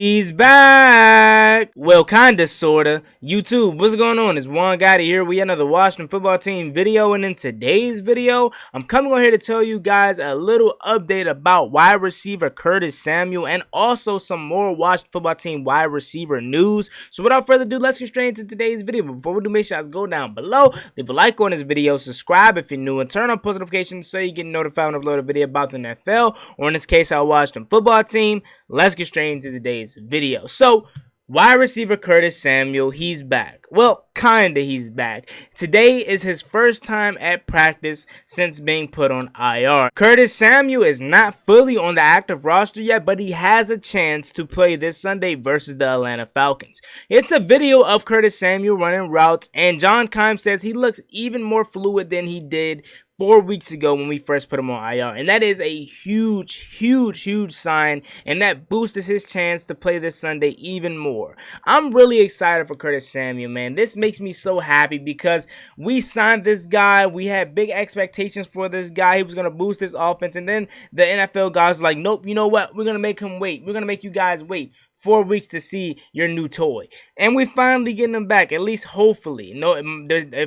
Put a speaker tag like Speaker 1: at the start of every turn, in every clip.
Speaker 1: He's back! Well, kinda, sorta. YouTube, what's going on? It's Juan Gotti here. We another Washington football team video, and in today's video, I'm coming on here to tell you guys a little update about wide receiver Curtis Samuel and also some more Washington football team wide receiver news. So without further ado, let's get straight into today's video. But before we do, make sure you guys go down below, leave a like on this video, subscribe if you're new, and turn on post notifications so you get notified when I upload a video about the NFL, or in this case, our Washington football team. Let's get straight into today's video. So, wide receiver Curtis Samuel, he's back. Well, kinda he's back. Today is his first time at practice since being put on IR. Curtis Samuel is not fully on the active roster yet, but he has a chance to play this Sunday versus the Atlanta Falcons. It's a video of Curtis Samuel running routes, and John Keim says he looks even more fluid than he did 4 weeks ago when we first put him on IR, and that is a huge sign, and that boosted his chance to play this Sunday even more. I'm really excited for Curtis Samuel, man. This makes me so happy because we signed this guy. We had big expectations for this guy. He was going to boost his offense, and then the NFL guys were like, nope, you know what? We're going to make him wait. We're going to make you guys wait 4 weeks to see your new toy, and we finally getting him back. At least hopefully,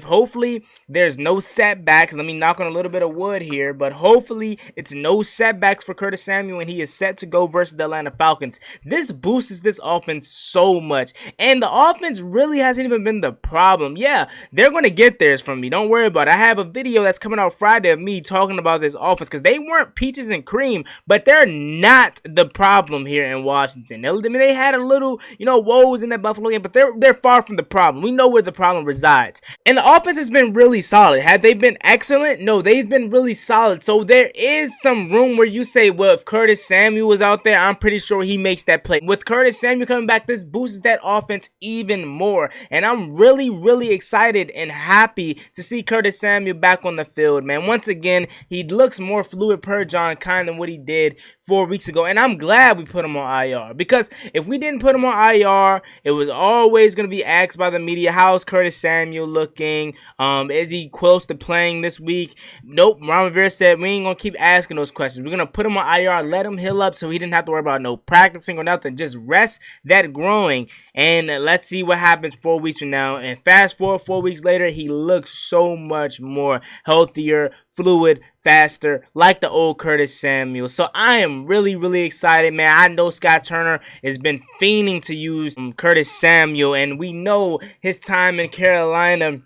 Speaker 1: hopefully there's no setbacks. Let me knock on a little bit of wood here, but hopefully it's no setbacks for Curtis Samuel, and he is set to go versus the Atlanta Falcons. This boosts this offense so much, and the offense really hasn't even been the problem. Yeah, they're gonna get theirs from me. Don't worry about it. I have a video that's coming out Friday of me talking about this offense because they weren't peaches and cream, but they're not the problem here in Washington. I mean, they had a little, woes in that Buffalo game, but they're far from the problem. We know where the problem resides. And the offense has been really solid. Had they been excellent? No, they've been really solid. So there is some room where you say, well, if Curtis Samuel was out there, I'm pretty sure he makes that play. With Curtis Samuel coming back, this boosts that offense even more. And I'm really excited and happy to see Curtis Samuel back on the field, man. Once again, he looks more fluid per John Keim than what he did 4 weeks ago. And I'm glad we put him on IR, because if we didn't put him on IR, it was always going to be asked by the media, how's Curtis Samuel looking? Is he close to playing this week? Nope. Ron Rivera said we ain't going to keep asking those questions. We're going to put him on IR, let him heal up so he didn't have to worry about no practicing or nothing. Just rest that growing, and let's see what happens 4 weeks from now. And fast forward 4 weeks later, he looks so much more healthier, fluid, faster, like the old Curtis Samuel. So I am really excited, man. I know Scott Turner has been fiending to use Curtis Samuel, and we know his time in Carolina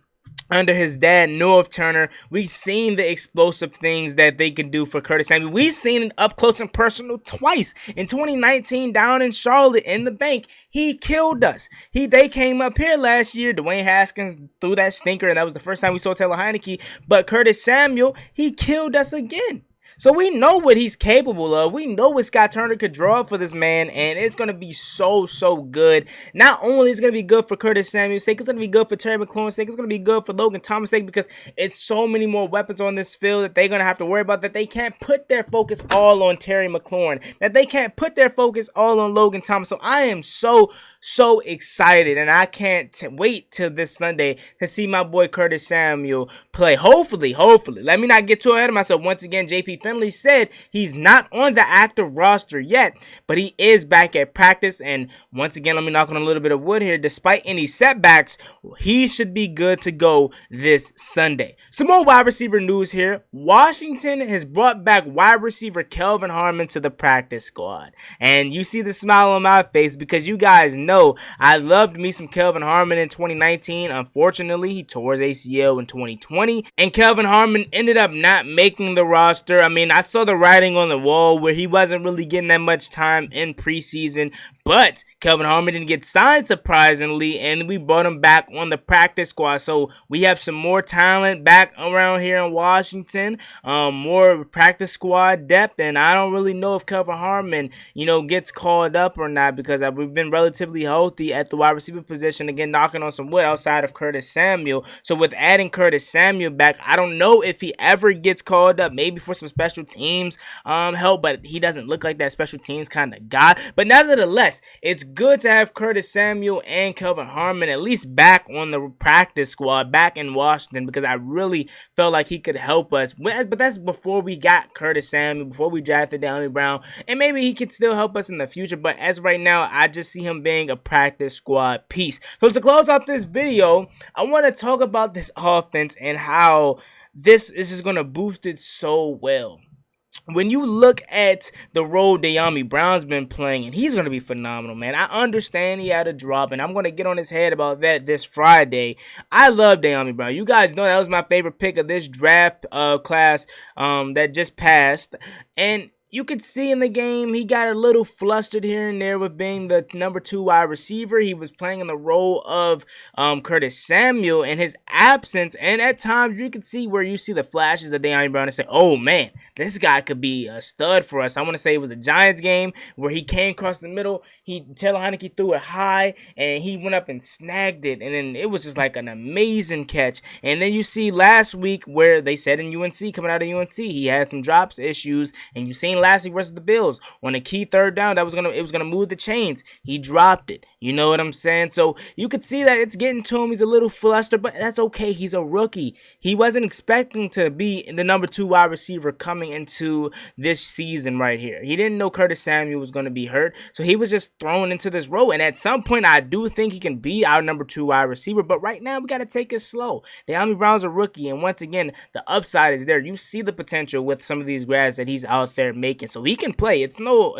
Speaker 1: under his dad, North Turner. We've seen the explosive things that they can do for Curtis Samuel. We've seen it up close and personal twice. In 2019, down in Charlotte in the bank, he killed us. They came up here last year. Dwayne Haskins threw that stinker, and that was the first time we saw Taylor Heineke. But Curtis Samuel, he killed us again. So we know what he's capable of. We know what Scott Turner could draw for this man, and it's going to be so good. Not only is it going to be good for Curtis Samuel's sake, it's going to be good for Terry McLaurin's sake, it's going to be good for Logan Thomas' sake, because it's so many more weapons on this field that they're going to have to worry about, that they can't put their focus all on Terry McLaurin, that they can't put their focus all on Logan Thomas. So I am so excited, and I can't wait till this Sunday to see my boy Curtis Samuel play. Hopefully, let me not get too ahead of myself. Once again, JP Finley said he's not on the active roster yet, but he is back at practice. And once again, let me knock on a little bit of wood here. Despite any setbacks, he should be good to go this Sunday. Some more wide receiver news here. Washington has brought back wide receiver Kelvin Harmon to the practice squad, and you see the smile on my face because you guys know I loved me some Kelvin Harmon in 2019. Unfortunately, he tore his ACL in 2020, and Kelvin Harmon ended up not making the roster. I mean, I saw the writing on the wall where he wasn't really getting that much time in preseason, but Kelvin Harmon didn't get signed, surprisingly, and we brought him back on the practice squad. So we have some more talent back around here in Washington, more practice squad depth, and I don't really know if Kelvin Harmon, gets called up or not, because we've been relatively relatively healthy at the wide receiver position. Again, knocking on some wood outside of Curtis Samuel. So with adding Curtis Samuel back, I don't know if he ever gets called up, maybe for some special teams help, but he doesn't look like that special teams kind of guy. But nevertheless, it's good to have Curtis Samuel and Kelvin Harmon at least back on the practice squad, back in Washington, because I really felt like he could help us. But that's before we got Curtis Samuel, before we drafted DeAndre Brown, and maybe he could still help us in the future. But as of right now, I just see him being a practice squad piece. So to close out this video, I want to talk about this offense and how this is going to boost it so well. When you look at the role DeAndre Brown's been playing, and he's going to be phenomenal, man. I understand he had a drop, and I'm going to get on his head about that this Friday. I love DeAndre Brown. You guys know that was my favorite pick of this draft class that just passed. And you could see in the game, he got a little flustered here and there with being the number 2 wide receiver. He was playing in the role of Curtis Samuel in his absence. And at times, you could see where you see the flashes of DeAndre Brown and say, oh, man, this guy could be a stud for us. I want to say it was the Giants game where he came across the middle. Taylor Heineke threw it high, and he went up and snagged it. And then it was just like an amazing catch. And then you see last week where they said in UNC, coming out of UNC, he had some drops issues. And you seen last week versus the Bills on a key third down it was gonna move the chains. He dropped it. You know what I'm saying? So you could see that it's getting to him. He's a little flustered, but that's okay. He's a rookie. He wasn't expecting to be the number 2 wide receiver coming into this season right here. He didn't know Curtis Samuel was going to be hurt, so he was just thrown into this role. And at some point, I do think he can be our number 2 wide receiver, but right now we got to take it slow. DeAndre Brown's a rookie, and once again, the upside is there. You see the potential with some of these grabs that he's out there making, so he can play. It's no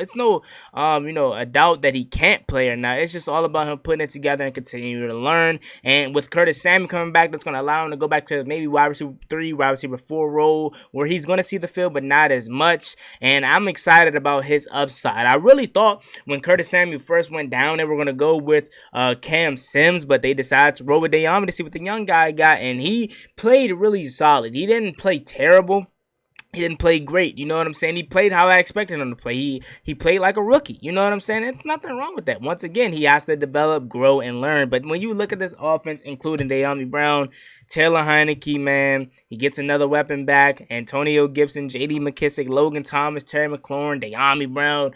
Speaker 1: a doubt that he can't play or not. It's just all about him putting it together and continuing to learn. And with Curtis Samuel coming back, that's going to allow him to go back to maybe wide receiver 3, wide receiver 4 role, where he's going to see the field, but not as much. And I'm excited about his upside. I really thought when Curtis Samuel first went down, they were going to go with Cam Sims, but they decided to roll with DeAndre to see what the young guy got, and he played really solid. He didn't play terrible. He didn't play great, you know what I'm saying? He played how I expected him to play. He played like a rookie, you know what I'm saying? It's nothing wrong with that. Once again, he has to develop, grow, and learn. But when you look at this offense, including DeAndre Brown, Taylor Heineke, man, he gets another weapon back. Antonio Gibson, J.D. McKissick, Logan Thomas, Terry McLaurin, DeAndre Brown.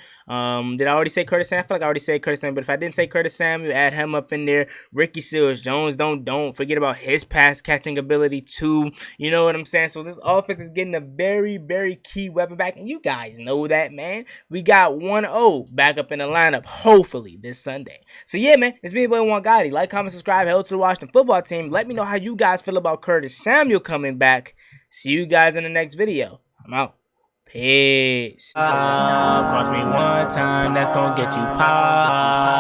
Speaker 1: Did I already say Curtis Samuel? I feel like I already said Curtis Samuel, but if I didn't say Curtis Samuel, add him up in there. Ricky Seals-Jones, don't forget about his pass catching ability too. You know what I'm saying? So this offense is getting a very, very key weapon back, and you guys know that, man. We got 1-0 back up in the lineup, hopefully this Sunday. So yeah, man, it's me, your boy Juan Gotti. Like, comment, subscribe, hello to the Washington football team. Let me know how you guys feel about Curtis Samuel coming back. See you guys in the next video. I'm out. Peace. Cross me one time, that's gonna get you popped.